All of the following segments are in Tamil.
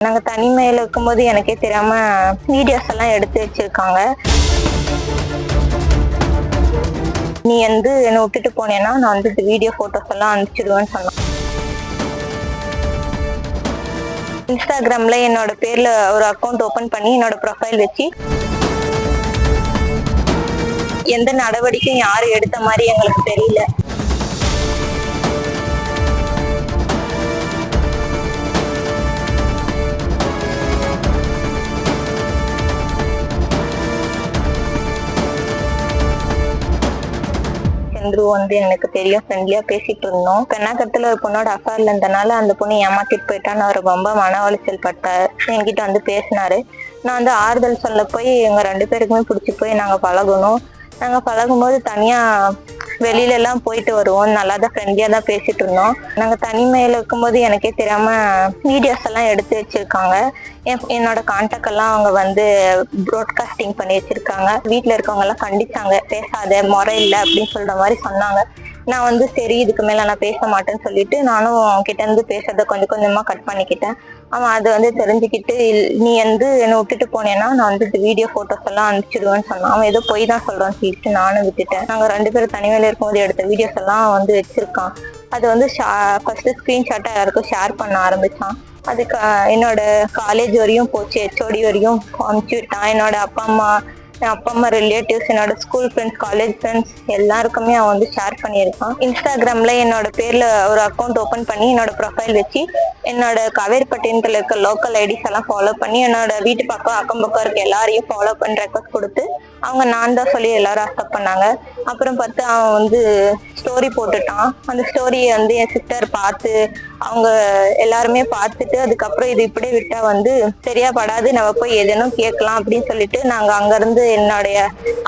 நாங்க தனிமையில இருக்கும்போது எனக்கே தெரியாம வீடியோஸ் எல்லாம் எடுத்து வச்சிருக்காங்க. நீ வந்து என்னை விட்டுட்டு போனேன்னா நான் வந்து வீடியோ போட்டோஸ் எல்லாம் அனுப்பிச்சிடுவேன்னு சொன்னான். இன்ஸ்டாகிராம்ல என்னோட பேர்ல ஒரு அக்கௌண்ட் ஓபன் பண்ணி என்னோட ப்ரொஃபைல் வச்சு எந்த நடவடிக்கையும் யாரு எடுத்த மாதிரி எங்களுக்கு தெரியல. சந்துரு வந்து எனக்கு தெரியும், ஃப்ரெண்ட்லியா பேசிட்டு இருந்தோம். பெண்ணாக்கத்துல ஒரு பொண்ணோட அஃபேர்ல இருந்தனால அந்த பொண்ணு ஏமாத்திட்டு போயிட்டான்னு அவர் ரொம்ப மன உளைச்சல் பட்டார். என்கிட்ட வந்து பேசினாரு. நான் வந்து ஆறுதல் சொல்ல போய் எங்க 2 பேருக்குமே பிடிச்சி போய் நாங்க பழகணும். நாங்க பழகும்போது தனியா வெளியில எல்லாம் போயிட்டு வருவோம். நல்லா தான் ஃப்ரெண்ட்லியா தான் பேசிட்டு இருந்தோம். நாங்க தனிமையில இருக்கும்போது எனக்கே தெரியாம வீடியோஸ் எல்லாம் எடுத்து வச்சிருக்காங்க. என்னோட கான்டாக்ட் எல்லாம் அவங்க வந்து ப்ராட்காஸ்டிங் பண்ணி வச்சிருக்காங்க. வீட்டுல இருக்கவங்க எல்லாம் கண்டிச்சாங்க, பேசாத, முறை இல்லை அப்படின்னு சொல்ற மாதிரி சொன்னாங்க. நான் வந்து சரி இதுக்கு மேல நான் பேச மாட்டேன்னு சொல்லிட்டு நானும் கிட்ட இருந்து பேசுறத கொஞ்சம் கொஞ்சமா கட் பண்ணிக்கிட்டேன். அவன் அதை வந்து தெரிஞ்சுக்கிட்டு நீ வந்து என்னை விட்டுட்டு போனேன்னா நான் வந்து வீடியோ போட்டோஸ் எல்லாம் அனுப்பிச்சிடுவேன்னு சொன்னான். அவன் ஏதோ போய் தான் சொல்றான்னு சொல்லிட்டு நானும் விட்டுட்டேன். நாங்க 2 பேரும் தனிமையில இருக்கும்போது எடுத்த வீடியோஸ் எல்லாம் வந்து வச்சிருக்கான். அது வந்து ஃபர்ஸ்ட் ஸ்கிரீன்ஷாட்டா யாருக்கும் ஷேர் பண்ண ஆரம்பிச்சான். அதுக்கு என்னோட காலேஜ் வரையும் போச்சு, ஹெச்ஓடி வரையும் அனுப்பிச்சு விட்டான். என்னோட அப்பா அம்மா ரிலேட்டிவ்ஸ், என்னோட ஸ்கூல் ஃப்ரெண்ட்ஸ், காலேஜ் ஃப்ரெண்ட்ஸ் எல்லாருக்குமே அவன் வந்து ஷேர் பண்ணியிருக்கான். இன்ஸ்டாகிராம்ல என்னோட பேர்ல ஒரு அக்கௌண்ட் ஓபன் பண்ணி என்னோட ப்ரொஃபைல் வச்சு என்னோட காவேரிப்பட்டினத்துல இருக்க லோக்கல் ஐடிஸ் எல்லாம் ஃபாலோ பண்ணி என்னோட வீட்டு பக்கம் அக்கம் பக்கம் இருக்க எல்லாரையும் ஃபாலோ பண்ண ரெக்வஸ்ட் கொடுத்து அவங்க நான் தான் சொல்லி எல்லாரும் அக்செப்ட் பண்ணாங்க. அப்புறம் பார்த்து அவன் வந்து ஸ்டோரி போட்டுட்டான். அந்த ஸ்டோரியை வந்து என் சிஸ்டர் பார்த்து அவங்க எல்லாருமே பார்த்துட்டு அதுக்கப்புறம் இது இப்படியே விட்டா வந்து சரியா படாது, நம்ம போய் எதனும் கேட்கலாம் அப்படின்னு சொல்லிட்டு நாங்க அங்க இருந்து என்னுடைய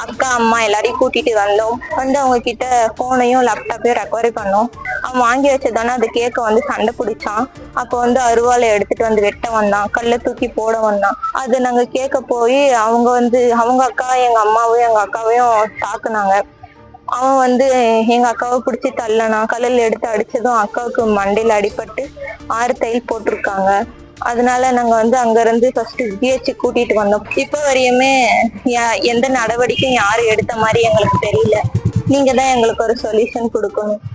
அக்கா அம்மா எல்லாரையும் கூட்டிட்டு வந்தோம். வந்து அவங்க கிட்ட போனையும் லேப்டாப்பையும் ரெக்கவரி பண்ணோம். அவன் வாங்கி வச்சதானே அது கேட்க வந்து சண்டை பிடிச்சான். அப்போ வந்து அருவாளை எடுத்துட்டு வந்து வெட்ட வந்தான், கல்லை தூக்கி போட வந்தான். அது நாங்க கேட்க போய் அவங்க வந்து அவங்க அக்கா எங்க அம்மாவையும் எங்க அக்காவையும் தாக்குனாங்க. அவன் வந்து எங்க அக்காவை பிடிச்சி தள்ளனா, கல்லில் எடுத்து அடிச்சதும் அக்காவுக்கு மண்டையில அடிபட்டு 6 தையல் போட்டிருக்காங்க. அதனால நாங்க வந்து அங்க இருந்து ஃபர்ஸ்ட் ஜிஹெச் கூட்டிட்டு வந்தோம். இப்ப வரையுமே எந்த நடவடிக்கையும் யாரு எடுத்த மாதிரி எங்களுக்கு தெரியல. நீங்க தான் எங்களுக்கு ஒரு சொல்யூஷன் கொடுக்கணும்.